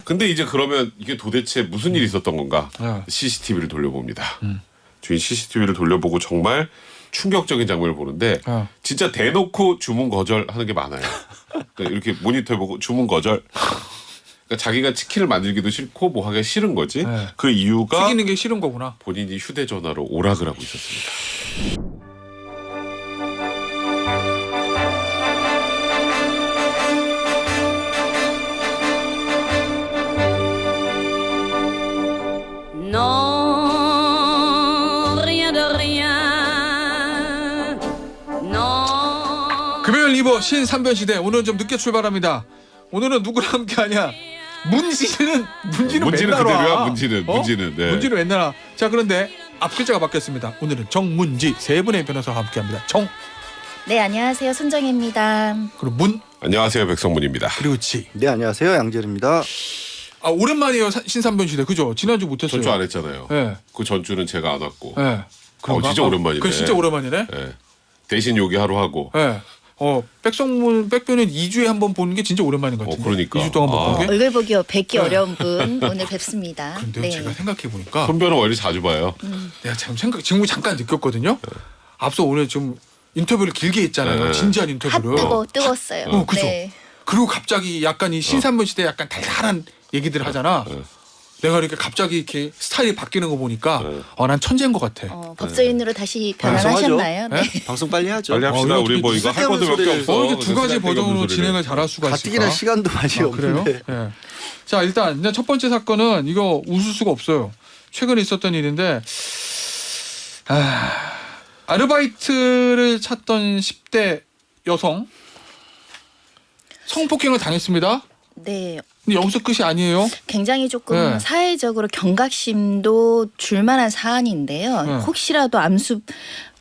근데 이제 그러면 이게 도대체 무슨 일이 있었던 건가? CCTV를 돌려봅니다. 주인 CCTV를 돌려보고 정말 충격적인 장면을 보는데 진짜 대놓고 주문 거절하는 게 많아요. 그러니까 이렇게 모니터 보고 주문 거절. 그러니까 자기가 치킨을 만들기도 싫고 뭐 하기가 싫은 거지. 그 이유가 튀기는 게 싫은 거구나. 본인이 휴대전화로 오락을 하고 있었습니다. Non, rien de rien. Non. 금요일 2부 신삼변 시대 오늘은 좀 늦게 출발합니다. 오늘은 누구랑 함께하냐? 문지는 맨날 그대로야. 와. 문지는. 네. 문지는 맨날 와. 자 그런데 앞 글자가 바뀌었습니다. 오늘은 정문지 세 분의 변호사와 함께합니다. 정 네, 안녕하세요. 손정혜입니다. 그리고 문 안녕하세요. 백성문입니다. 그리고 지. 네, 안녕하세요. 양재입니다. 아 오랜만이에요. 신삼변 시대 그죠? 지난주 못했어요. 전주 안 했잖아요. 네. 그 전주는 제가 안 왔고. 네. 진짜 오랜만이네. 그 진짜 오랜만이네. 네. 대신 여기 하루 하고. 네. 백변은 2주에 한 번 보는 게 진짜 오랜만인 것 같은데. 그러니까. 2주 동안 못 본 게. 얼굴 보기 뵙기 어려운 분 오늘 뵙습니다. 근데 네. 제가 생각해 보니까 손변은 원래 자주 봐요. 내가 지금 잠깐 느꼈거든요. 앞서 오늘 좀 인터뷰를 길게 했잖아요. 네. 진지한 핫 인터뷰를. 뜨거웠어요. 그죠. 네. 그리고 갑자기 약간 이 신삼번 시대 약간 달달한 얘기들 하잖아. 내가 이렇게 갑자기 이렇게 스타일이 바뀌는 거 보니까 난 천재인 것 같아. 법조인으로 다시 방송하죠. 변환하셨나요? 네. 방송 빨리 하죠. 빨리 합시다. 이거 우리 뭐 이거 할 것도 몇 개 없어. 이렇게 두 가지 쓸데없는 버전으로 소리를. 진행을 잘할 수가 있을까? 가뜩이나 시간도 많이 그래요? 없는데. 네. 자 일단 이제 첫 번째 사건은 이거 웃을 수가 없어요. 최근에 있었던 일인데 아르바이트를 찾던 10대 여성 성폭행을 당했습니다. 네. 근데 여기서 끝이 아니에요. 굉장히 조금 네. 사회적으로 경각심도 줄만한 사안인데요. 네. 혹시라도 암수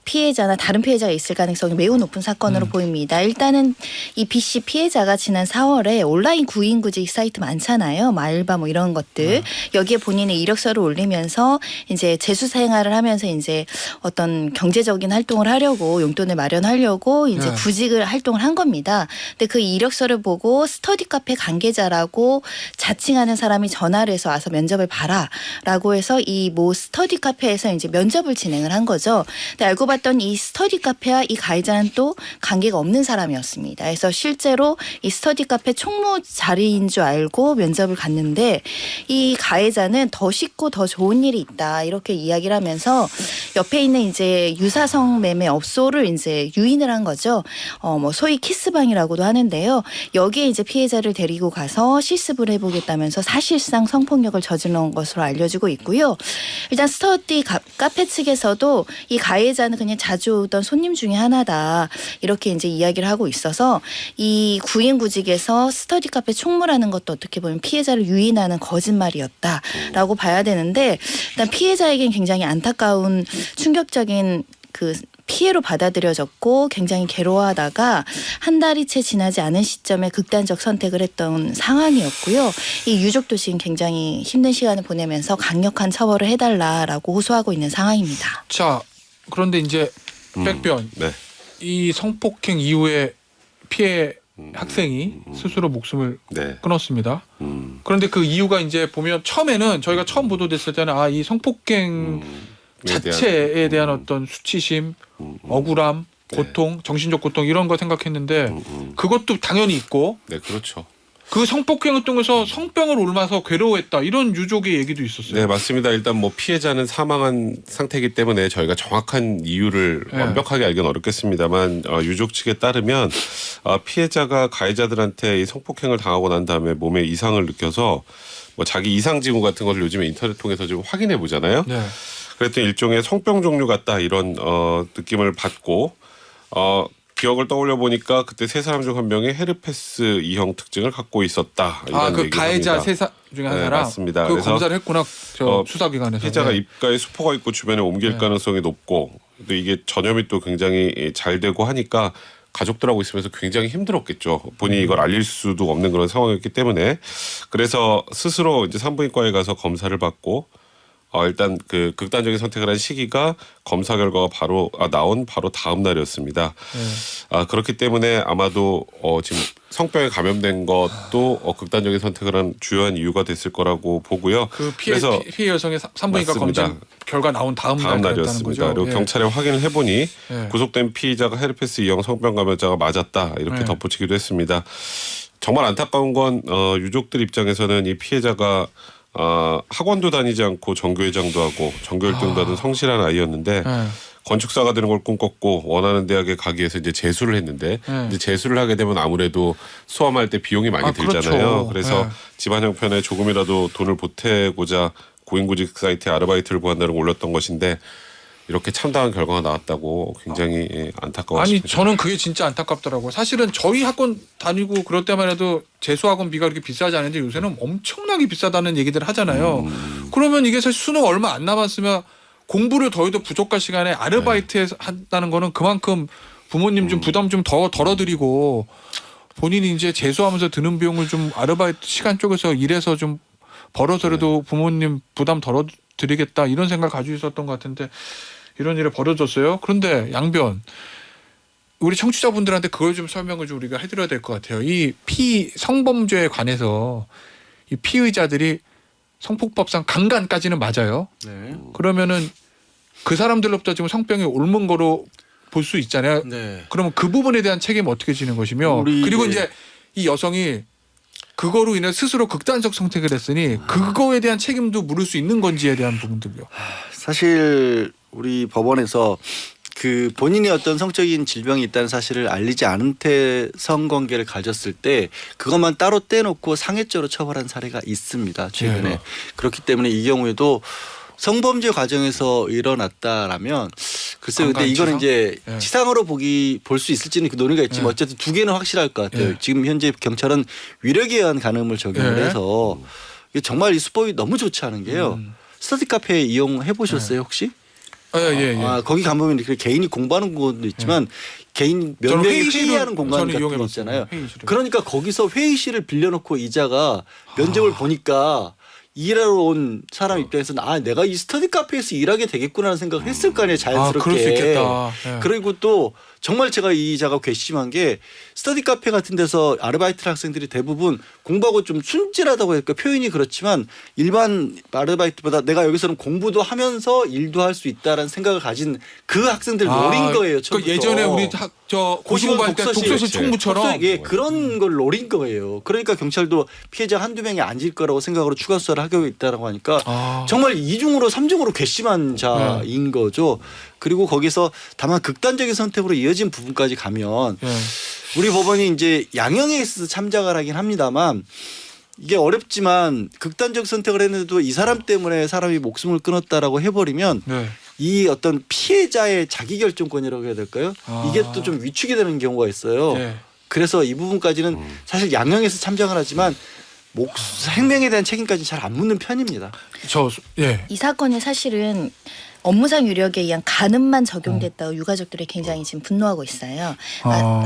피해자나 다른 피해자가 있을 가능성이 매우 높은 사건으로 보입니다. 일단은 이 B씨 피해자가 지난 4월에 온라인 구인구직 사이트 많잖아요. 뭐 알바 뭐 이런 것들. 여기에 본인의 이력서를 올리면서 이제 재수 생활을 하면서 이제 어떤 경제적인 활동을 하려고 용돈을 마련하려고 이제 네. 구직을 활동을 한 겁니다. 근데 그 이력서를 보고 스터디 카페 관계자라고 자칭하는 사람이 전화를 해서 와서 면접을 봐라라고 해서 이 모 스터디 카페에서 이제 면접을 진행을 한 거죠. 근데 알고 봤더니 이 스터디 카페와 이 가해자는 또 관계가 없는 사람이었습니다. 그래서 실제로 이 스터디 카페 총무 자리인 줄 알고 면접을 갔는데 이 가해자는 더 쉽고 더 좋은 일이 있다 이렇게 이야기를 하면서 옆에 있는 이제 유사성 매매 업소를 이제 유인을 한 거죠. 뭐 소위 키스방이라고도 하는데요. 여기에 이제 피해자를 데리고 가서 실습을 해보겠다면서 사실상 성폭력을 저지른 것으로 알려지고 있고요. 일단 스터디 카페 측에서도 이 가해자는 그냥 자주 오던 손님 중에 하나다 이렇게 이제 이야기를 하고 있어서 이 구인구직에서 스터디 카페 총무라는 것도 어떻게 보면 피해자를 유인하는 거짓말이었다라고 봐야 되는데 일단 피해자에겐 굉장히 안타까운 충격적인 그 피해로 받아들여졌고 굉장히 괴로워하다가 한 달이 채 지나지 않은 시점에 극단적 선택을 했던 상황이었고요. 이 유족도 지금 굉장히 힘든 시간을 보내면서 강력한 처벌을 해달라라고 호소하고 있는 상황입니다. 자 그런데 이제 백변 네. 이 성폭행 이후에 피해 학생이 스스로 목숨을 네. 끊었습니다. 그런데 그 이유가 이제 보면 처음에는 저희가 처음 보도됐을 때는 이 성폭행 자체에 대한 어떤 수치심, 억울함, 고통, 정신적 고통 이런 거 생각했는데 그것도 당연히 있고 네, 그렇죠. 그 성폭행을 통해서 성병을 옮아서 괴로워했다 이런 유족의 얘기도 있었어요. 네, 맞습니다. 일단 뭐 피해자는 사망한 상태이기 때문에 저희가 정확한 이유를 완벽하게 알기는 어렵겠습니다만 유족 측에 따르면 피해자가 가해자들한테 이 성폭행을 당하고 난 다음에 몸에 이상을 느껴서 뭐 자기 이상 징후 같은 것을 요즘에 인터넷 통해서 좀 확인해 보잖아요. 네. 그랬더니 일종의 성병 종류 같다 이런 느낌을 받고 기억을 떠올려 보니까 그때 세 사람 중 한 명이 헤르페스 E형 특징을 갖고 있었다. 이런 그 얘기를 가해자 합니다. 세 사람 중에 한 네, 사람. 맞습니다. 그 그래서 검사를 했구나. 저 수사기관에서. 피해자가 네. 입가에 수포가 있고 주변에 옮길 네. 가능성이 높고 또 이게 전염이 또 굉장히 잘 되고 하니까 가족들하고 있으면서 굉장히 힘들었겠죠. 본인이 이걸 알릴 수도 없는 그런 상황이었기 때문에 그래서 스스로 이제 산부인과에 가서 검사를 받고 일단 그 극단적인 선택을 한 시기가 검사 결과가 나온 바로 다음 날이었습니다. 그렇기 때문에 아마도 지금 성병에 감염된 것도 극단적인 선택을 한 주요한 이유가 됐을 거라고 보고요. 그 피해 그래서 여성의 산부인과 맞습니다. 검진 결과 나온 다음 날이었습니다. 거죠. 그리고 경찰에 확인을 해보니 예. 구속된 피의자가 헤르페스 E형 성병 감염자가 맞았다 이렇게 예. 덧붙이기도 했습니다. 정말 안타까운 건 유족들 입장에서는 이 피해자가 학원도 다니지 않고 전교회장도 하고 전교 1등도 하던 성실한 아이였는데 예. 건축사가 되는 걸 꿈꿨고 원하는 대학에 가기 위해서 이제 재수를 했는데 이제 재수를 하게 되면 아무래도 수험할 때 비용이 많이 들잖아요. 그렇죠. 그래서 집안 형편에 조금이라도 돈을 보태고자 고인구직 사이트에 아르바이트를 구한다는 걸 올렸던 것인데 이렇게 참담한 결과가 나왔다고 굉장히 안타까웠습니다. 아니 저는 그게 진짜 안타깝더라고요. 사실은 저희 학원 다니고 그럴 때만 해도 재수학원비가 그렇게 비싸지 않은데 요새는 엄청나게 비싸다는 얘기들 하잖아요. 그러면 이게 사실 수능 얼마 안 남았으면 공부를 더해도 부족할 시간에 아르바이트 한다는 거는 그만큼 부모님 좀 부담 좀 더 덜어드리고 본인이 이제 재수하면서 드는 비용을 좀 아르바이트 시간 쪽에서 일해서 좀 벌어서라도 부모님 부담 덜어드리겠다 이런 생각 가지고 있었던 것 같은데 이런 일이 벌어졌어요. 그런데 양변 우리 청취자분들한테 그걸 좀 설명을 좀 우리가 해드려야 될 것 같아요. 이 성범죄에 관해서 이 피의자들이 성폭법상 강간까지는 맞아요. 네. 그러면은 그 사람들로부터 지금 성병이 옮은 거로 볼 수 있잖아요. 네. 그러면 그 부분에 대한 책임은 어떻게 지는 것이며 그리고 이제 이 여성이 그거로 인해 스스로 극단적 선택을 했으니 그거에 대한 책임도 물을 수 있는 건지에 대한 부분들요. 사실 우리 법원에서 그 본인이 어떤 성적인 질병이 있다는 사실을 알리지 않은 채 성관계를 가졌을 때 그것만 따로 떼놓고 상해죄로 처벌한 사례가 있습니다. 최근에. 네. 그렇기 때문에 이 경우에도 성범죄 과정에서 일어났다라면 글쎄요. 근데 이거는 이제 네. 치상으로 볼 수 있을지는 그 논의가 있지만 네. 어쨌든 두 개는 확실할 것 같아요. 네. 지금 현재 경찰은 위력에 의한 간음을 적용을 네. 해서 이게 정말 이 수법이 너무 좋지 않은 게요. 스터디 카페 이용해 보셨어요 혹시? 예. 거기 가보면 이렇게 개인이 공부하는 공간도 있지만 개인 몇 저는 명이 회의실을 회의하는 공간 저는 같은 거 이용해봤어요. 있잖아요. 회의실을. 그러니까 거기서 회의실을 빌려놓고 이자가 면접을 보니까 일하러 온 사람 입장에서는 내가 이 스터디 카페에서 일하게 되겠구나라는 생각을 했을 거 아니에요. 자연스럽게. 그럴 수 있겠다. 예. 그리고 또 정말 제가 이 이자가 괘씸한 게 스터디 카페 같은 데서 아르바이트 학생들이 대부분 공부하고 좀 순진하다고 할까 표현이 그렇지만 일반 아르바이트보다 내가 여기서는 공부도 하면서 일도 할 수 있다라는 생각을 가진 그 학생들 노린 거예요. 그 예전에 우리 고시공부할 때 독서실 총무처럼 그런 걸 노린 거예요. 그러니까 경찰도 피해자 한두 명이 아닐 거라고 생각으로 추가 수사를 하고 있다고 하니까 정말 이중으로 삼중으로 괘씸한 자인 거죠. 그리고 거기서 다만 극단적인 선택으로 이어진 부분까지 가면 우리 법원이 이제 양형에 있어서 참작을 하긴 합니다만 이게 어렵지만 극단적 선택을 했는데도 이 사람 때문에 사람이 목숨을 끊었다라고 해버리면 이 어떤 피해자의 자기결정권이라고 해야 될까요? 이게 또 좀 위축이 되는 경우가 있어요. 그래서 이 부분까지는 사실 양형에서 참작을 하지만 생명에 대한 책임까지는 잘 안 묻는 편입니다. 이 사건이 사실은 업무상 유력에 의한 간음만 적용됐다고 유가족들이 굉장히 지금 분노하고 있어요.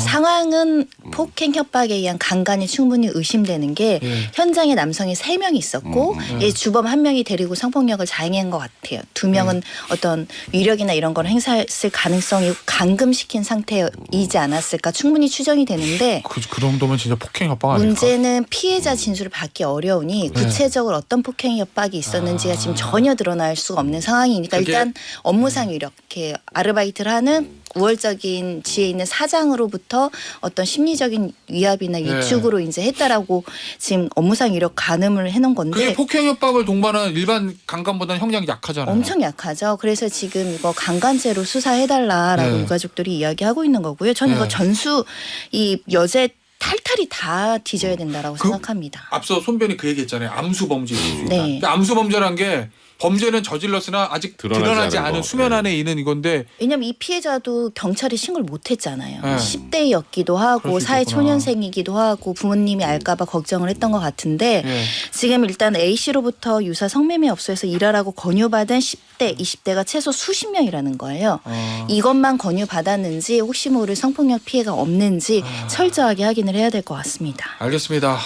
상황은 폭행 협박에 의한 강간이 충분히 의심되는 게 현장에 남성이 3명이 있었고 주범 1명이 데리고 성폭력을 자행한 것 같아요. 2명은 어떤 위력이나 이런 걸 행사했을 가능성이 감금시킨 상태이지 않았을까 충분히 추정이 되는데 그 정도면 진짜 폭행 협박 아닐까? 문제는 피해자 진술을 받기 어려우니 구체적으로 어떤 폭행 협박이 있었는지가 지금 전혀 드러날 수가 없는 상황이니까 일단 업무상 위력, 이렇게 아르바이트를 하는 우월적인 지에 있는 사장으로부터 어떤 심리적인 위압이나 위축으로 이제 했다라고 지금 업무상 위력 간음을 해놓은 건데 그게 폭행 협박을 동반한 일반 강간보다는 형량이 약하잖아요. 엄청 약하죠. 그래서 지금 이거 강간죄로 수사해달라라고 유가족들이 이야기하고 있는 거고요. 저는 이거 전수 이 여죄 탈탈이 다 뒤져야 된다라고 생각합니다. 앞서 손변이 그 얘기했잖아요. 암수범죄. 네. 암수범죄란 게 범죄는 저질렀으나 아직 드러나지 않은 수면 안에 있는 이건데 왜냐하면 이 피해자도 경찰에 신고를 못했잖아요. 10대였기도 하고 사회 초년생이기도 하고 부모님이 알까봐 걱정을 했던 것 같은데 지금 일단 A 씨로부터 유사 성매매 업소에서 일하라고 권유받은 10대, 20대가 최소 수십 명이라는 거예요. 이것만 권유받았는지 혹시 모를 성폭력 피해가 없는지 철저하게 확인을 해야 될 것 같습니다. 알겠습니다.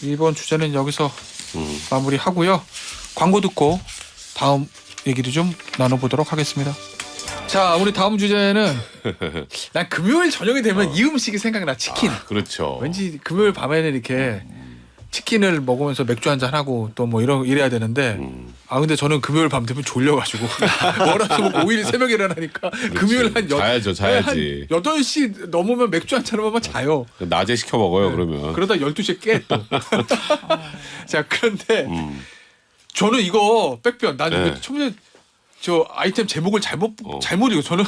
이번 주제는 여기서 마무리하고요. 광고 듣고 다음 얘기를 좀 나눠보도록 하겠습니다. 자, 우리 다음 주제는 난 금요일 저녁이 되면 이 음식이 생각나. 치킨. 그렇죠. 왠지 금요일 밤에는 이렇게 치킨을 먹으면서 맥주 한잔 하고 또 뭐 이래야 되는데 근데 저는 금요일 밤 되면 졸려가지고 월화수목 5일 새벽에 일어나니까 금요일 한 자야지. 한 8시 넘으면 맥주 한잔 하면 자요. 낮에 시켜 먹어요. 그러면. 그러다 12시에 깨 또. 자, 그런데 저는 이거 백변 나는 네. 이거 처음에 저 아이템 제목을 잘못 읽어. 저는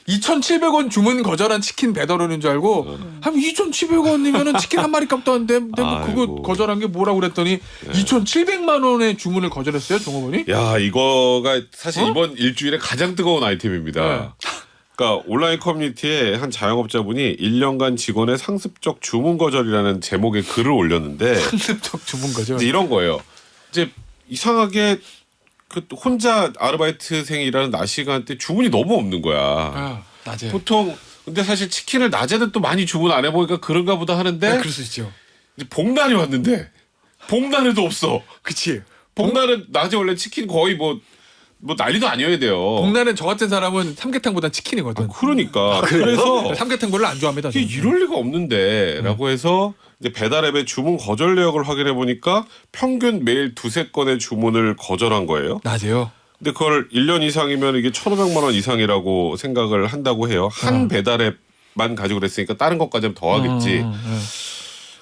2,700원 주문 거절한 치킨 배달 오는 줄 알고 한 2,700원이면은 치킨 한 마리 값도 안 돼. 근데 뭐 그거 아이고. 거절한 게 뭐라고 그랬더니 2,700만 원의 주문을 거절했어요, 종업원이. 야, 이거가 사실 이번 일주일에 가장 뜨거운 아이템입니다. 그러니까 온라인 커뮤니티에 한 자영업자분이 1년간 직원의 상습적 주문 거절이라는 제목의 글을 올렸는데 상습적 주문 거절. 이제 이런 거예요. 이제 이상하게 그 혼자 아르바이트생이 일하는 낮 시간대 주문이 너무 없는 거야. 낮에. 보통 근데 사실 치킨을 낮에는 또 많이 주문 안 해보니까 그런가 보다 하는데 네, 그럴 수 있죠. 이제 복날이 왔는데 복날에도 없어. 그치. 복날은 낮에 원래 치킨 거의 뭐 난리도 아니어야 돼요. 복날은 저 같은 사람은 삼계탕보단 치킨이거든. 그러니까 그래서 삼계탕 별로 안 좋아합니다. 이게 저는. 이럴 리가 없는데라고 해서 이제 배달앱의 주문 거절 내역을 확인해 보니까 평균 매일 2-3건의 주문을 거절한 거예요. 낮에요. 근데 그걸 1년 이상이면 이게 1,500만 원 이상이라고 생각을 한다고 해요. 한 배달앱만 가지고 그랬으니까 다른 것까지는 더하겠지.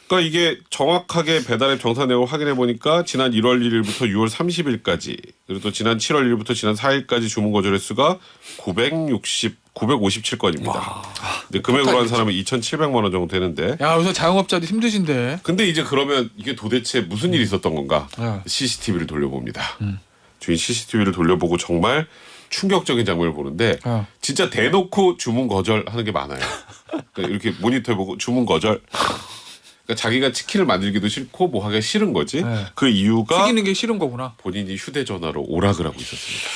그러니까 이게 정확하게 배달앱 정산 내역을 확인해 보니까 지난 1월 1일부터 6월 30일까지 그리고 또 지난 7월 1일부터 지난 4일까지 주문 거절 횟수가 957건입니다. 근데 금액으로 한 사람은 2,700만 원 정도 되는데. 야, 여기서 자영업자들 힘드신데. 근데 이제 그러면 이게 도대체 무슨 일이 있었던 건가? 네. CCTV를 돌려봅니다. 주인 CCTV를 돌려보고 정말 충격적인 장면을 보는데 진짜 대놓고 주문 거절하는 게 많아요. 그러니까 이렇게 모니터 보고 주문 거절. 그러니까 자기가 치킨을 만들기도 싫고 뭐 하기가 싫은 거지. 네. 그 이유가 튀기는 게 싫은 거구나. 본인이 휴대전화로 오락을 하고 있었습니다.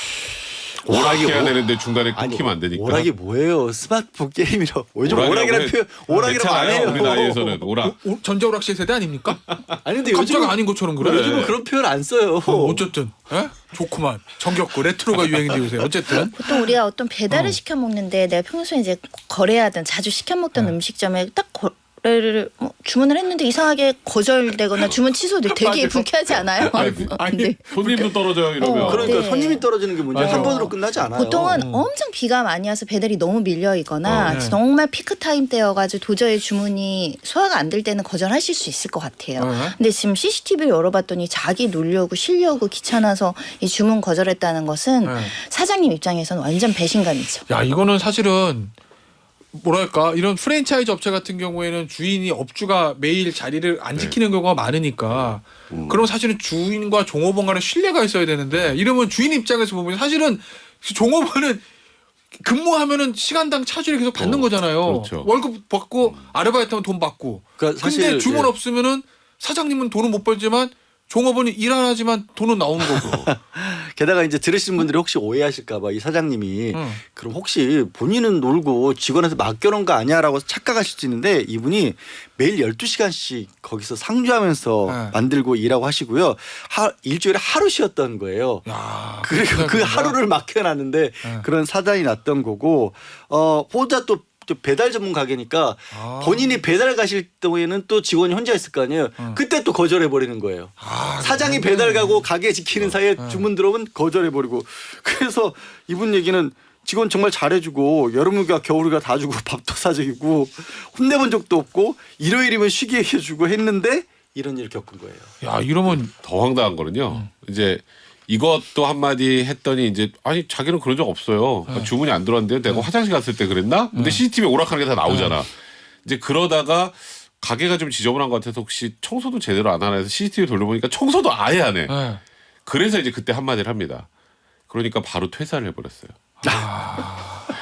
오락해야 되는데 중간에 끊기면 안 되니까. 오락이 뭐예요? 스마트폰 게임이라고. 요즘 오락이라고 오락이라는 해. 표현 오락이라고 안 괜찮아요. 해요. 우리 나이에서는 오락. 전자오락실 세대 아닙니까? 아니 근데 깜짝 요즘 아닌 것처럼 그래. 요즘은 그런 표현 안 써요. 어쨌든 좋구만. 정겹고 레트로가 유행인데 요새. 어쨌든 보통 우리가 어떤 배달을 시켜 먹는데 내가 평소에 이제 거래하던 자주 시켜 먹던 음식점에 딱 거래를 주문을 했는데 이상하게 거절되거나 주문 취소돼 되게 맞아요. 불쾌하지 않아요? 아니, 네. 손님도 떨어져요 이러면. 그러니까 네. 손님이 떨어지는 게 문제. 맞아. 한 번으로 끝나지 않아요. 보통은 엄청 비가 많이 와서 배달이 너무 밀려 있거나 네. 정말 피크 타임 때여가지고 도저히 주문이 소화가 안 될 때는 거절하실 수 있을 것 같아요. 네. 근데 지금 CCTV를 열어봤더니 자기 놀려고 쉬려고 귀찮아서 이 주문 거절했다는 것은 네. 사장님 입장에서는 완전 배신감이죠. 야, 이거는 사실은 뭐랄까 이런 프랜차이즈 업체 같은 경우에는 주인이 업주가 매일 자리를 안 지키는 경우가 많으니까 그럼 사실은 주인과 종업원 간에 신뢰가 있어야 되는데 이러면 주인 입장에서 보면 사실은 종업원은 근무하면은 시간당 차주를 계속 받는 거잖아요. 그렇죠. 월급 받고 아르바이트하면 돈 받고. 그러니까 근데 사실, 주문 예. 없으면은 사장님은 돈은 못 벌지만 종업원이 일 안 하지만 돈은 나오는 거고. 게다가 이제 들으시는 분들이 혹시 오해하실까봐 이 사장님이 응. 그럼 혹시 본인은 놀고 직원한테 맡겨놓은 거 아니야라고 착각하실 수 있는데 이분이 매일 12시간씩 거기서 상주하면서 네. 만들고 일하고 하시고요. 일주일에 하루 쉬었던 거예요. 야, 그리고 그 그렇구나. 하루를 맡겨놨는데 네. 그런 사단이 났던 거고 보다 또 배달 전문 가게니까 본인이 배달 가실 경우에는 또 직원이 혼자 있을 거 아니에요. 그때 또 거절해 버리는 거예요. 사장이 배달 가고 가게 지키는 사이에 주문 들어오면 거절해 버리고. 그래서 이분 얘기는 직원 정말 잘해주고 여름휴가 겨울휴가 다 주고 밥도 사주고 혼내본 적도 없고 일요일이면 쉬게 해주고 했는데 이런 일을 겪은 거예요. 야, 이러면 더 황당한 거는요. 이제 이것도 한마디 했더니 이제 아니 자기는 그런 적 없어요. 그러니까 주문이 안 들어왔는데요. 내가 화장실 갔을 때 그랬나? 근데 CCTV에 오락하는 게 다 나오잖아. 이제 그러다가 가게가 좀 지저분한 것 같아서 혹시 청소도 제대로 안 하나 해서 CCTV 돌려보니까 청소도 아예 안 해. 네. 그래서 이제 그때 한마디를 합니다. 그러니까 바로 퇴사를 해버렸어요.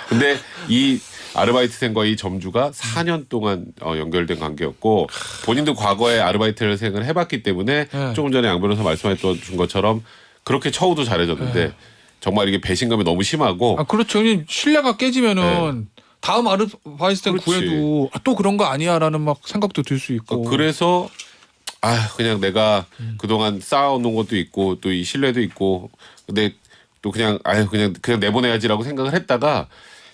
근데 이 아르바이트생과 이 점주가 4년 동안 연결된 관계였고 본인도 과거에 아르바이트생을 해봤기 때문에 네. 조금 전에 양 변호사 말씀했던 것처럼 그렇게 처우도 잘해줬는데 정말 이게 배신감이 너무 심하고 그렇죠. 신뢰가 깨지면은 다음 아르바이트생 그렇지. 구해도 또 그런 거 아니야라는 막 생각도 들 수 있고. 그래서 아 그냥 내가 그동안 쌓아놓은 것도 있고 또 이 신뢰도 있고 근데 또 그냥 아유 그냥 내보내야지라고 생각을 했다가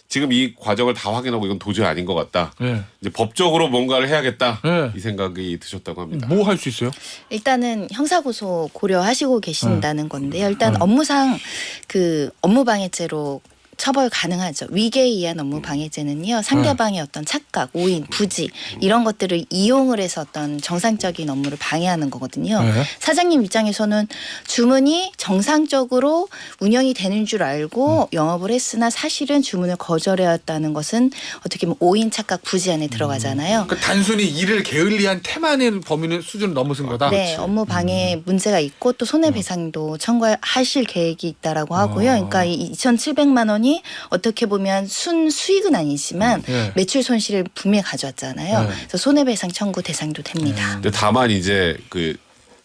지금 이 과정을 다 확인하고 이건 도저히 아닌 것 같다. 네. 이제 법적으로 뭔가를 해야겠다. 네. 이 생각이 드셨다고 합니다. 뭐 할 수 있어요? 일단은 형사고소 고려하시고 계신다는 건데요. 일단 업무상 그 업무방해죄로 처벌 가능하죠. 위계에 의한 업무방해죄는요. 상대방의 어떤 착각, 오인, 부지 이런 것들을 이용을 해서 어떤 정상적인 업무를 방해하는 거거든요. 네. 사장님 입장에서는 주문이 정상적으로 운영이 되는 줄 알고 영업을 했으나 사실은 주문을 거절해왔다는 것은 어떻게 보면 오인, 착각, 부지 안에 들어가잖아요. 그러니까 단순히 일을 게을리한 태만의 범위는 수준을 넘어선 거다. 네, 업무 방해 문제가 있고 또 손해배상도 청구하실 계획이 있다라고 하고요. 그러니까 이 2,700만 원이 어떻게 보면 순수익은 아니지만 네. 매출 손실을 분명히 가져왔잖아요. 네. 그래서 손해배상 청구 대상도 됩니다. 근데 다만 이제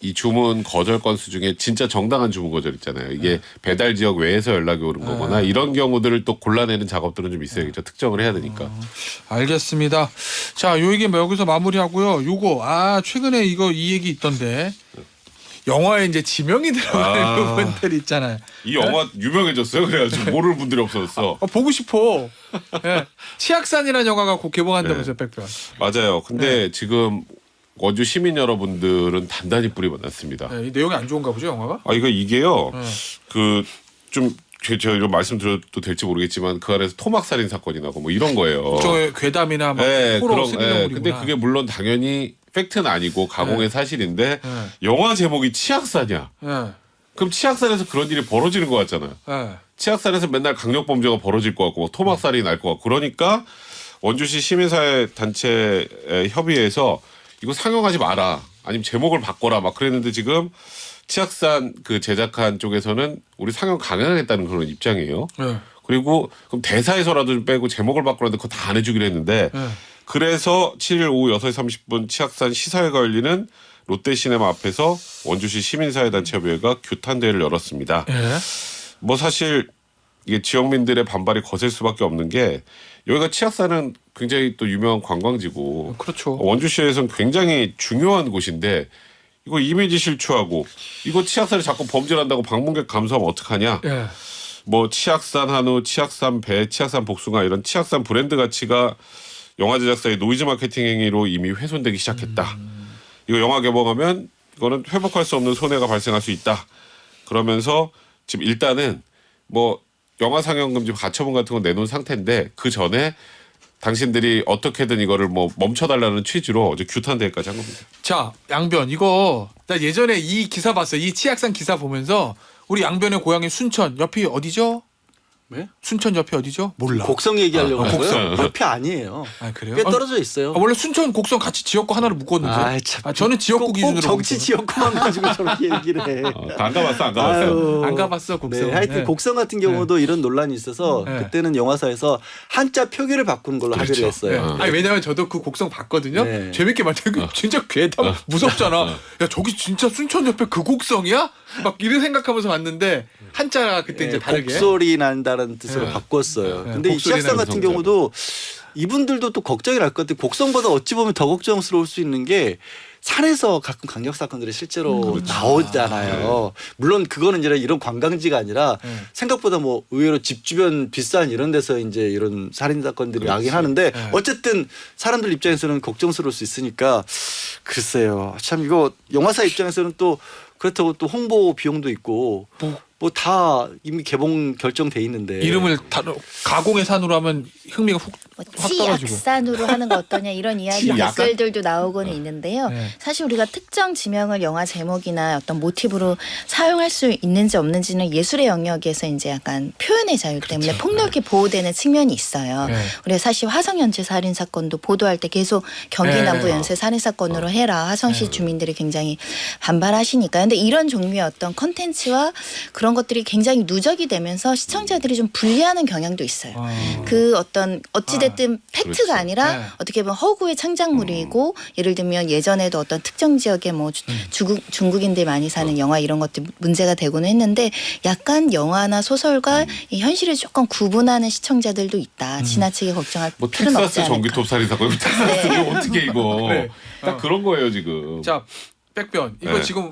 이 주문 거절 건수 중에 진짜 정당한 주문 거절 있잖아요. 이게 배달 지역 외에서 연락이 오는 거거나 이런 경우들을 또 골라내는 작업들은 좀 있어야겠죠. 특정을 해야 되니까. 알겠습니다. 자, 요 얘기 뭐 여기서 마무리하고요. 요거 최근에 이 얘기 있던데. 영화에 이제 지명이 들어가는 부분들 있잖아요. 이 영화 유명해졌어요. 그래가지고 모르는 분들이 없어졌어. 보고 싶어. 예. 치악산이라는 영화가 곧 개봉한다면서요, 백별. 맞아요. 근데 지금 원주 시민 여러분들은 단단히 뿌리 받았습니다. 이 내용이 안 좋은가 보죠, 영화가? 이게요. 제가 이런 말씀드려도 될지 모르겠지만 그 안에서 토막 살인 사건이 나고 뭐 이런 거예요. 일종의 괴담이나 막 호러 스릴러물이구나. 근데 그게 물론 당연히 팩트는 아니고 가공의 사실인데 영화 제목이 치악산이야. 그럼 치악산에서 그런 일이 벌어지는 것 같잖아요. 치악산에서 맨날 강력범죄가 벌어질 것 같고 토막살이 날 것 같고 그러니까 원주시 시민사회 단체 협의회에서 이거 상영하지 마라. 아니면 제목을 바꿔라. 막 그랬는데 지금 치악산 그 제작한 쪽에서는 우리 상영 강행하겠다는 그런 입장이에요. 그리고 그럼 대사에서라도 좀 빼고 제목을 바꾸라는데 그거 다 안 해주기로 했는데 그래서 7일 오후 6시 30분 치악산 시사회가 열리는 롯데시네마 앞에서 원주시 시민사회단체협의회가 규탄대회를 열었습니다. 뭐 사실 이게 지역민들의 반발이 거셀 수밖에 없는 게 여기가 치악산은 굉장히 또 유명한 관광지고 그렇죠. 원주시에서는 굉장히 중요한 곳인데 이거 이미지 실추하고 이거 치악산에 자꾸 범죄한다고 방문객 감소하면 어떡하냐. 뭐 치악산 한우, 치악산 배, 치악산 복숭아 이런 치악산 브랜드 가치가 영화 제작사의 노이즈 마케팅 행위로 이미 훼손되기 시작했다. 이거 영화 개봉하면 이거는 회복할 수 없는 손해가 발생할 수 있다. 그러면서 지금 일단은 뭐 영화 상영 금지 가처분 같은 건 내놓은 상태인데 그 전에 당신들이 어떻게든 이거를 뭐 멈춰달라는 취지로 어제 규탄대회까지 한 겁니다. 자, 양변 이거 나 예전에 이 기사 봤어요. 이 치악산 기사 보면서 우리 양변의 고향이 순천 옆이 어디죠? 네? 순천 옆이 어디죠? 몰라. 곡성 얘기하려고 하고요. 곡성. 옆이 아니에요. 그래요? 꽤 떨어져 있어요. 원래 순천 곡성 같이 지역구 하나로 묶었는데. 참. 저는 지역구 꼭 기준으로 정치 보거든요. 지역구만 가지고 저렇게 얘기를 해. 안 가봤어. 아유. 안 가봤어, 곡성. 네, 하여튼 곡성 같은 경우도 이런 논란이 있어서 네. 그때는 영화사에서 한자 표기를 바꾸는 걸로 합의를 했어요. 아니 왜냐면 저도 그 곡성 봤거든요. 네. 재밌게 봤는데 진짜 괴담 무섭잖아. 야 저기 진짜 순천 옆에 그 곡성이야? 막 이런 생각하면서 봤는데 한자가 그때 이제 다르게. 곡소리 난다는 뜻으로 네. 바꿨어요. 네. 근데 이 곡소리 시악산 나는 같은 경우도 이분들도 또 걱정이 날 것 같아요. 곡성보다 어찌 보면 더 걱정스러울 수 있는 게 산에서 가끔 강력 사건들이 실제로 나오잖아요. 물론 그거는 이제 이런 관광지가 아니라 생각보다 뭐 의외로 집 주변 비싼 이런 데서 이제 이런 살인 사건들이 나긴 하는데 어쨌든 사람들 입장에서는 걱정스러울 수 있으니까 글쎄요. 참 이거 영화사 입장에서는 또 그렇다고 또 홍보 비용도 있고 뭐 다 이미 개봉 결정돼 있는데 이름을 가공의 산으로 하면 흥미가 확 떨어지고. 치악산으로 하는 거 어떠냐 이런 이야기 치악산? 댓글들도 나오고는 있는데요. 네. 사실 우리가 특정 지명을 영화 제목이나 어떤 모티브로 사용할 수 있는지 없는지는 예술의 영역에서 이제 약간 표현의 자유 때문에 폭넓게 보호되는 측면이 있어요. 네. 우리가 사실 화성 연쇄 살인 사건도 보도할 때 계속 경기 네. 남부 연쇄 살인 사건으로 해라 화성시 주민들이 굉장히 반발하시니까. 근데 이런 종류의 어떤 컨텐츠와 그런 것들이 굉장히 누적이 되면서 시청자들이 좀 불리하는 경향도 있어요. 그 어떤 어찌됐든 팩트가 그렇죠. 아니라 네. 어떻게 보면 허구의 창작물이고 예를 들면 예전에도 어떤 특정 지역에 뭐 중국인들 많이 사는 영화 이런 것들 문제가 되고는 했는데 약간 영화나 소설과 이 현실을 조금 구분하는 시청자들도 있다. 지나치게 걱정할 뭐 필요는 없지 텍사스 않을까. 전기톱 살인 사건 텍사스 이거 어떻게 이거 네. 딱 그런 거예요 지금. 자 백변 이거 네. 지금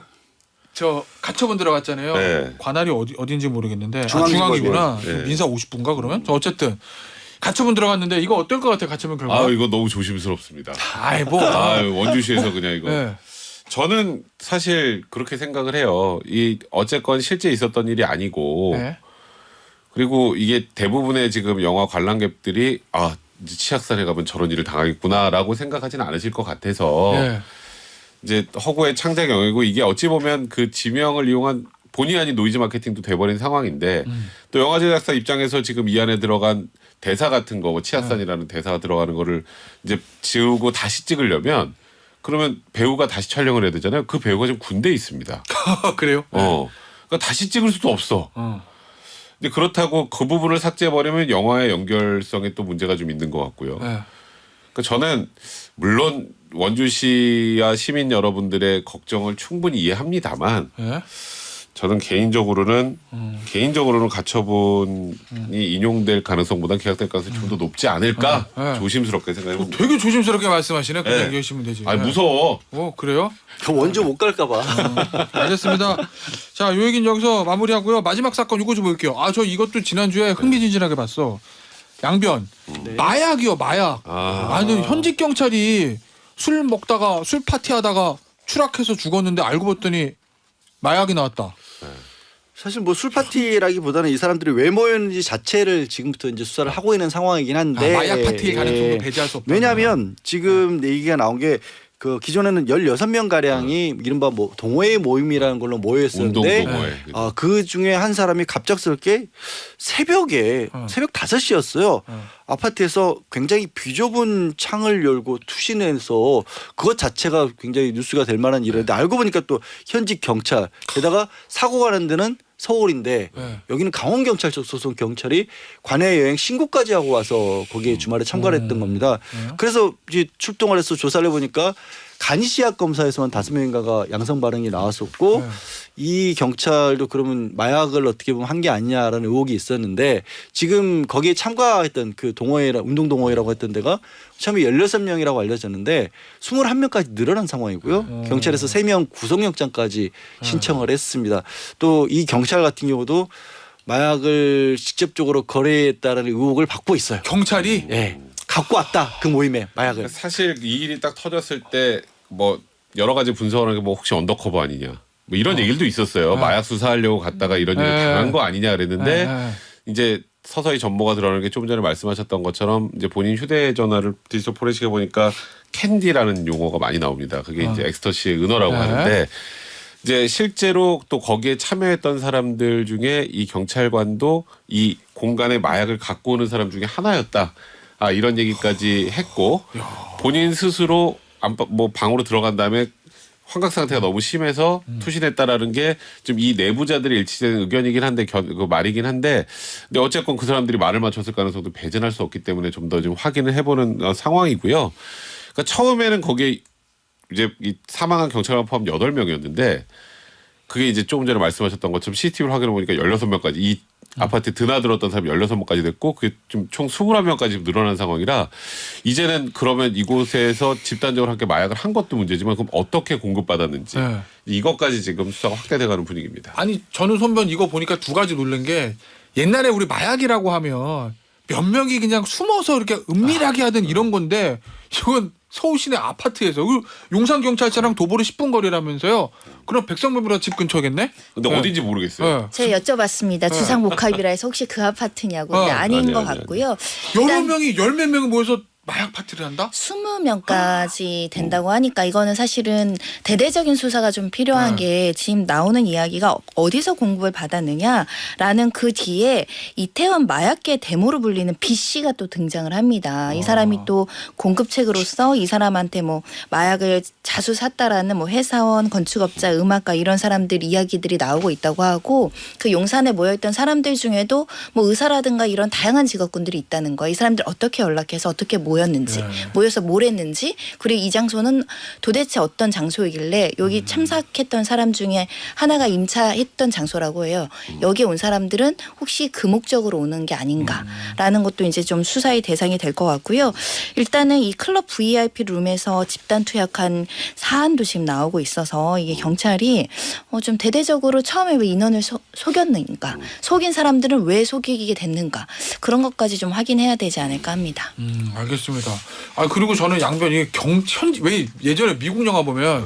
저 가처분 들어갔잖아요. 네. 관할이 어딘지 모르겠는데 중앙지법이에요. 중앙이구나. 네. 민사 50분가 그러면? 저 어쨌든 가처분 들어갔는데 이거 어떨 것 같아 가처분 결과? 아 이거 너무 조심스럽습니다. 아이 뭐. 아 원주시에서 그냥 이거. 네. 저는 사실 그렇게 생각을 해요. 이 어쨌건 실제 있었던 일이 아니고 네. 그리고 이게 대부분의 지금 영화 관람객들이 아 이제 치악산에 가면 저런 일을 당하겠구나라고 생각하지는 않으실 것 같아서 네. 이제 허구의 창작 영역이고 이게 어찌 보면 그 지명을 이용한 본의 아닌 노이즈 마케팅도 돼버린 상황인데 또 영화 제작사 입장에서 지금 이 안에 들어간 대사 같은 거, 뭐 치아산이라는 대사가 들어가는 거를 이제 지우고 다시 찍으려면 그러면 배우가 다시 촬영을 해야 되잖아요. 그 배우가 지금 군대에 있습니다. 그래요? 그러니까 다시 찍을 수도 없어. 어. 근데 그렇다고 그 부분을 삭제해버리면 영화의 연결성에 또 문제가 좀 있는 것 같고요. 네. 그러니까 저는 물론 원주시와 시민 여러분들의 걱정을 충분히 이해합니다만 네. 저는 개인적으로는 가처분이 인용될 가능성보다 기각될 가능성이 좀 더 높지 않을까 조심스럽게 생각해봅니다. 되게 조심스럽게 말씀하시네. 그냥 네. 얘기하시면 되지. 아 무서워. 그래요? 그 원조 못 갈까봐. 알겠습니다. 자, 요 얘기는 여기서 마무리하고요. 마지막 사건 이거 좀 볼게요. 아, 저 이것도 지난주에 흥미진진하게 봤어. 양변. 네. 마약이요, 마약. 아니, 현직 경찰이 술 먹다가 술 파티하다가 추락해서 죽었는데 알고 봤더니 마약이 나왔다. 사실 뭐 술 파티라기보다는 이 사람들이 왜 모였는지 자체를 지금부터 이제 수사를 하고 있는 상황이긴 한데 마약 파티의 가능성도 배제할 수 없다. 왜냐하면 지금 얘기가 나온 게 그 기존에는 16명 가량이 이른바 뭐 동호회 모임이라는 걸로 모여있었는데 운동 동호회. 그 중에 한 사람이 갑작스럽게 새벽에 새벽 5시였어요. 아파트에서 굉장히 비좁은 창을 열고 투신해서 그것 자체가 굉장히 뉴스가 될 만한 일인데 알고 보니까 또 현직 경찰 게다가 사고가 난 데는 서울인데 네. 여기는 강원경찰청 소속 경찰이 관내 여행 신고까지 하고 와서 거기에 주말에 참가를 했던 겁니다. 그래서 이제 출동을 해서 조사를 해보니까 간이시약 검사에서만 5명인가가 양성 반응이 나왔었고 이 경찰도 그러면 마약을 어떻게 보면 한 게 아니냐라는 의혹이 있었는데 지금 거기에 참가했던 그 동호회라 운동 동호회라고 했던 데가 처음에 16명이라고 알려졌는데 21명까지 늘어난 상황이고요. 경찰에서 3명 구속영장까지 신청을 했습니다. 또 이 경찰 같은 경우도 마약을 직접적으로 거래했다라는 의혹을 받고 있어요. 경찰이 예. 갖고 왔다 그 모임에 마약을. 사실 이 일이 딱 터졌을 때 뭐 여러 가지 분석을 하는 게 뭐 혹시 언더커버 아니냐 뭐 이런 얘기도 있었어요. 마약 수사하려고 갔다가 이런 일을 당한 거 아니냐 그랬는데 이제 서서히 전모가 드러나는 게 좀 전에 말씀하셨던 것처럼 이제 본인 휴대전화를 디지털 포렌식해 보니까 캔디라는 용어가 많이 나옵니다. 그게 이제 엑스터시의 은어라고 하는데 이제 실제로 또 거기에 참여했던 사람들 중에 이 경찰관도 이 공간에 마약을 갖고 오는 사람 중에 하나였다. 아 이런 얘기까지 했고 본인 스스로 뭐 방으로 들어간 다음에 환각 상태가 너무 심해서 투신했다라는 게 좀 이 내부자들의 일치되는 의견이긴 한데 그 말이긴 한데 근데 어쨌건 그 사람들이 말을 맞췄을 가능성도 배제할 수 없기 때문에 좀 더 좀 확인을 해보는 상황이고요. 그러니까 처음에는 거기에 이제 이 사망한 경찰관 포함 8명이었는데 그게 이제 조금 전에 말씀하셨던 것처럼 CCTV를 확인해 보니까 16명까지 이 아파트에 드나들었던 사람이 16명까지 됐고 그게 좀 총 21명까지 늘어난 상황이라 이제는 그러면 이곳에서 집단적으로 함께 마약을 한 것도 문제지만 그럼 어떻게 공급받았는지 이것까지 지금 수사가 확대돼가는 분위기입니다. 아니 저는 손변 이거 보니까 두 가지 놀란 게 옛날에 우리 마약이라고 하면 몇 명이 그냥 숨어서 이렇게 은밀하게 하던 이런 건데 이건 서울 시내 아파트에서 용산 경찰서랑 도보로 10분 거리라면서요. 그럼 백성묘보다 집 근처겠네. 근데 어딘지 모르겠어요. 제가 여쭤봤습니다. 주상복합이라 해서 혹시 그 아파트냐고. 근데 아닌 것 같고요. 여러 명이 열 몇 명이 모여서 마약 파티를 한다? 20명까지 된다고 하니까 이거는 사실은 대대적인 수사가 좀 필요한 게 지금 나오는 이야기가 어디서 공급을 받았느냐라는 그 뒤에 이태원 마약계 대모로 불리는 B 씨가 또 등장을 합니다. 이 사람이 또 공급책으로서 이 사람한테 뭐 마약을 자주 샀다라는 뭐 회사원, 건축업자, 음악가 이런 사람들 이야기들이 나오고 있다고 하고 그 용산에 모여있던 사람들 중에도 뭐 의사라든가 이런 다양한 직업군들이 있다는 거예요. 이 사람들 어떻게 연락해서 어떻게 모였 모였는지 모여서 뭘 했는지 그리고 이 장소는 도대체 어떤 장소이길래 여기 참석했던 사람 중에 하나가 임차했던 장소라고 해요. 여기에 온 사람들은 혹시 그 목적으로 오는 게 아닌가라는 것도 이제 좀 수사의 대상이 될 것 같고요. 일단은 이 클럽 VIP 룸에서 집단 투약한 사안도 지금 나오고 있어서 이게 경찰이 좀 대대적으로 처음에 왜 인원을 속였는가, 속인 사람들은 왜 속이게 됐는가 그런 것까지 좀 확인해야 되지 않을까 합니다. 알겠습니다. 아 그리고 저는 양변 이게 왜 예전에 미국 영화 보면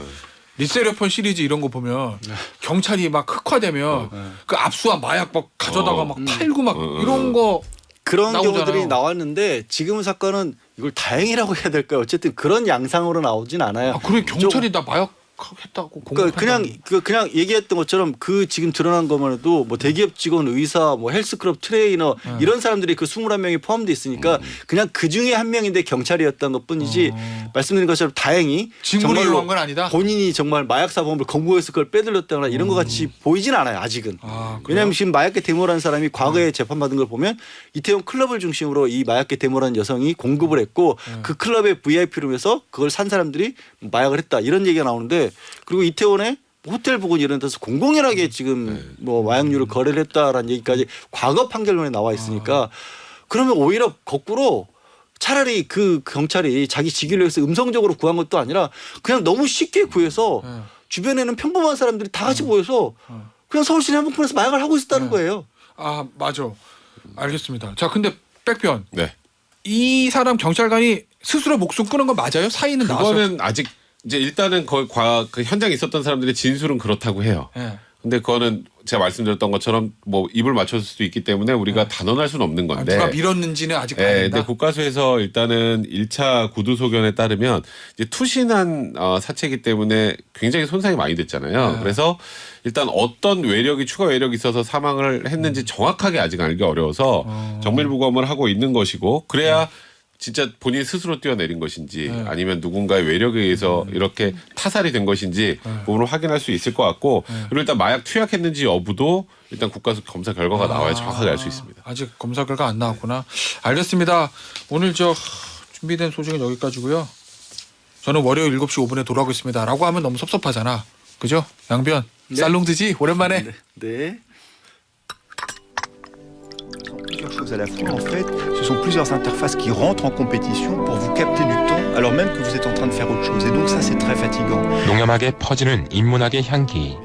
리세르폰 시리즈 이런 거 보면 경찰이 막 흑화되면 그 압수한 마약 막 가져다가 막 팔고 막 이런 거 그런 나오잖아요. 경우들이 나왔는데 지금 사건은 이걸 다행이라고 해야 될까요? 어쨌든 그런 양상으로 나오진 않아요. 아 그래 경찰이 나 마약 했다고 그러니까 그냥 얘기했던 것처럼 그 지금 드러난 것만 해도 뭐 대기업 직원, 의사, 뭐 헬스클럽 트레이너 이런 사람들이 그 21명이 포함돼 있으니까 그냥 그 중에 한 명인데 경찰이었던 것뿐이지 말씀드린 것처럼 다행히 직무를 정말로 이용한 건 아니다. 본인이 정말 마약사범을 검거해서 그걸 빼들렸다거나 이런 것 같이 보이진 않아요 아직은. 왜냐하면 지금 마약계 대모라는 사람이 과거에 재판받은 걸 보면 이태원 클럽을 중심으로 이 마약계 대모라는 여성이 공급을 했고 그 클럽의 VIP룸에서 그걸 산 사람들이 마약을 했다 이런 얘기가 나오는데 그리고 이태원에 호텔 부근 이런 데서 공공연하게 지금 뭐 마약류를 거래를 했다라는 얘기까지 과거 판결문에 나와 있으니까 그러면 오히려 거꾸로 차라리 그 경찰이 자기 직위를 위해서 음성적으로 구한 것도 아니라 그냥 너무 쉽게 구해서 주변에는 평범한 사람들이 다 같이 모여서 그냥 서울 시내 한복판에서 마약을 하고 있었다는 거예요. 아 맞아. 알겠습니다. 자 근데 백변 네. 이 사람 경찰관이 스스로 목숨 끊은 건 맞아요? 사인은 나왔어요? 그거는 아직 이제 일단은 거의 그 현장에 있었던 사람들의 진술은 그렇다고 해요. 네. 근데 그거는 제가 말씀드렸던 것처럼 뭐 입을 맞췄을 수도 있기 때문에 우리가 단언할 수는 없는 건데. 누가 밀었는지는 아직 봐야 네, 된다. 근데 국가수에서 일단은 1차 구두 소견에 따르면 이제 투신한 사체이기 때문에 굉장히 손상이 많이 됐잖아요. 그래서 일단 어떤 외력이 추가 외력이 있어서 사망을 했는지 정확하게 아직 알기 어려워서 정밀부검을 하고 있는 것이고 그래야 진짜 본인 스스로 뛰어내린 것인지 아니면 누군가의 외력에 의해서 이렇게 타살이 된 것인지 부분을 확인할 수 있을 것 같고 그리고 일단 마약 투약했는지 여부도 일단 국가수 검사 결과가 나와야 정확하게 알 수 있습니다. 아직 검사 결과 안 나왔구나. 알겠습니다. 오늘 준비된 소식은 여기까지고요. 저는 월요일 7시 5분에 돌아오겠습니다. 라고 하면 너무 섭섭하잖아. 그죠? 양변. 네. 살롱드지? 오랜만에. 네. Plusieurs choses à la fois. En fait, ce sont plusieurs interfaces qui rentrent en compétition pour vous capter du temps alors même que vous êtes en train de faire autre chose. Et donc ça, c'est très fatigant. 농염하게 퍼지는 인문학의 향기.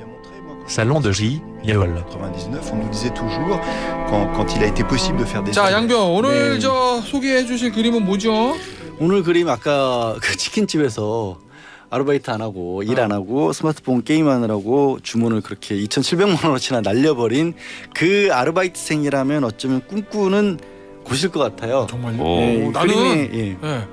Salon de J. En 99, on nous disait toujours quand il a été possible de faire des. 자, 양변. 오늘 네. 소개해 주실 그림은 뭐죠? 오늘 그림 아까 그 치킨집에서 아르바이트 안 하고 일 안 하고 스마트폰 게임하느라고 주문을 그렇게 2,700만 원어치나 날려버린 그 아르바이트생이라면 어쩌면 꿈꾸는 곳일 것 같아요. 정말요? 네, 나는 그림이, 예. 네.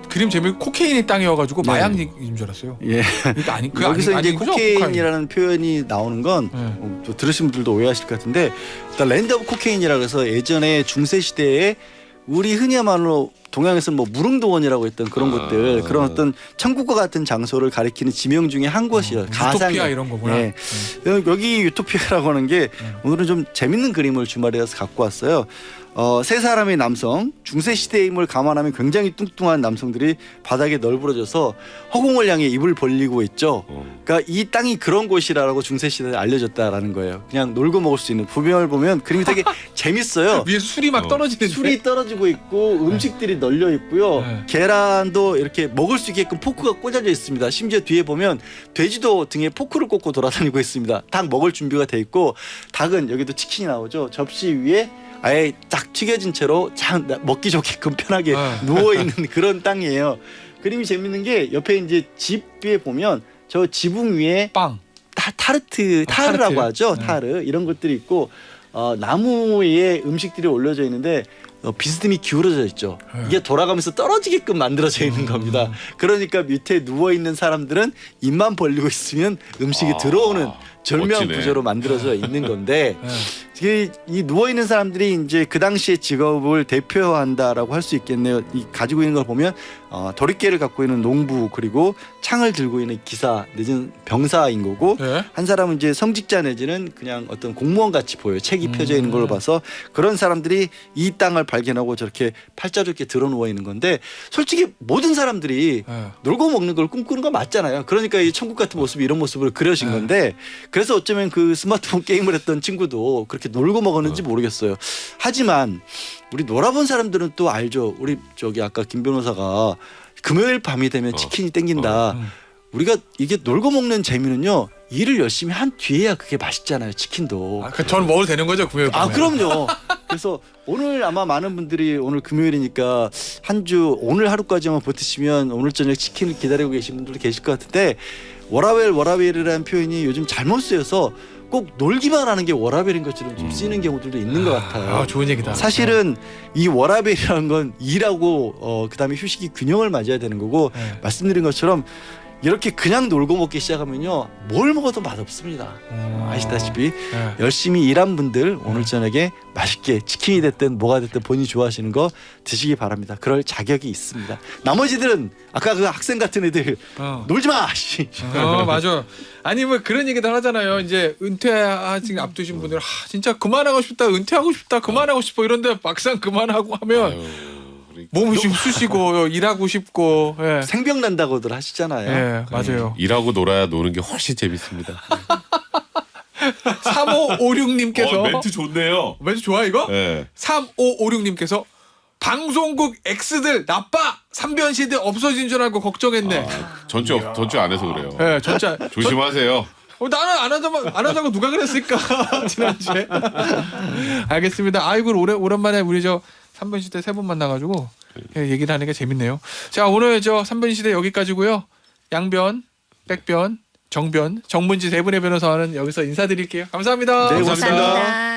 그림 제목이 코케인의 땅이어가지고 네. 마약인 줄 알았어요. 예. 그러니까 여기서 이제 아니군요? 코케인이라는 표현이 나오는 건 네. 또 들으신 분들도 오해하실 것 같은데 일단 랜드 오브 코케인이라고 해서 예전에 중세 시대에 우리 흔히 말로 동양에서는 뭐 무릉도원이라고 했던 그런 곳들 그런 어떤 천국과 같은 장소를 가리키는 지명 중에 한 곳이에요. 유토피아 이런 거구나. 예. 여기 유토피아라고 하는 게 오늘은 좀 재밌는 그림을 주말에 와서 갖고 왔어요. 세 사람의 남성 중세 시대의 힘을 감안하면 굉장히 뚱뚱한 남성들이 바닥에 널브러져서 허공을 향해 입을 벌리고 있죠. 그러니까 이 땅이 그런 곳이라고 중세 시대에 알려졌다라는 거예요. 그냥 놀고 먹을 수 있는 부면을 보면 그림이 되게 재밌어요. 위에 술이 막 떨어지는데. 술이 떨어지고 있고 음식들이 널려 있고요. 네. 계란도 이렇게 먹을 수 있게끔 포크가 꽂아져 있습니다. 심지어 뒤에 보면 돼지도 등에 포크를 꽂고 돌아다니고 있습니다. 닭 먹을 준비가 돼 있고 닭은 여기도 치킨이 나오죠. 접시 위에 아예 딱 튀겨진 채로 참 먹기 좋게끔 편하게 누워 있는 그런 땅이에요. 그림이 재밌는 게 옆에 이제 집 위에 보면 저 지붕 위에 빵. 타르라고 타르트. 하죠. 네. 타르 이런 것들이 있고 나무에 음식들이 올려져 있는데 비스듬히 기울어져 있죠. 이게 돌아가면서 떨어지게끔 만들어져 있는 겁니다. 그러니까 밑에 누워 있는 사람들은 입만 벌리고 있으면 음식이 들어오는 절묘한 멋지네. 구조로 만들어져 있는 건데 네. 이 누워 있는 사람들이 이제 그 당시의 직업을 대표한다라고 할 수 있겠네요. 이 가지고 있는 걸 보면 도리깨를 갖고 있는 농부 그리고 창을 들고 있는 기사 내지는 병사인 거고 네. 한 사람은 이제 성직자 내지는 그냥 어떤 공무원 같이 보여요. 책이 펴져 있는 걸 봐서 그런 사람들이 이 땅을 발견하고 저렇게 팔자로 이렇게 드러 누워 있는 건데 솔직히 모든 사람들이 네. 놀고 먹는 걸 꿈꾸는 거 맞잖아요. 그러니까 이 천국 같은 모습이 이런 모습으로 그려진 건데 그래서 어쩌면 그 스마트폰 게임을 했던 친구도 그렇게 놀고 먹었는지 모르겠어요. 하지만 우리 놀아본 사람들은 또 알죠. 우리 저기 아까 김 변호사가 금요일 밤이 되면 치킨이 땡긴다. 우리가 이게 놀고 먹는 재미는요. 일을 열심히 한 뒤에야 그게 맛있잖아요. 치킨도. 저는 먹어도 되는 거죠 금요일 밤에. 그럼요. 그래서 오늘 아마 많은 분들이 오늘 금요일이니까 한 주 오늘 하루까지만 버티시면 오늘 저녁 치킨을 기다리고 계신 분들도 계실 것 같은데 워라벨이라는 표현이 요즘 잘못 쓰여서 꼭 놀기만 하는 게 워라벨인 것처럼 좀 쓰이는 경우들도 있는 것 같아요. 좋은 얘기다. 사실은 이 워라벨이라는 건 일하고 그다음에 휴식이 균형을 맞아야 되는 거고 네. 말씀드린 것처럼 이렇게 그냥 놀고 먹기 시작하면요 뭘 먹어도 맛없습니다. 아시다시피 네. 열심히 일한 분들 오늘 저녁에 맛있게 치킨이 됐든 뭐가 됐든 본인이 좋아하시는 거 드시기 바랍니다. 그럴 자격이 있습니다. 나머지들은 아까 그 학생 같은 애들 놀지 마. 맞아. 아니 뭐 그런 얘기도 하잖아요. 이제 은퇴하신 앞두신 분들 진짜 그만하고 싶다, 은퇴하고 싶다, 그만하고 싶어 이런데 막상 그만하고 하면 몸이 좀 쑤시고 일하고 싶고. 예. 생병 난다고들 하시잖아요. 예, 맞아요. 일하고 놀아야 노는 게 훨씬 재밌습니다. 3556님께서 멘트 좋네요. 멘트 좋아 이거? 네. 3556님께서 방송국 X들 나빠 3변 시대 없어진 줄 알고 걱정했네. 전주 안에서 그래요. 예, 진짜 조심하세요. 나는 안 하자고 누가 그랬을까 지난주에. 알겠습니다. 아이고 오랜만에 우리 저 3변 시대 세 분 만나가지고 얘기를 하는 게 재밌네요. 자 오늘 저 3변 시대 여기까지고요. 양변, 백변, 정변, 정문지 세 분의 변호사는 여기서 인사드릴게요. 감사합니다. 네, 고맙습니다. 감사합니다.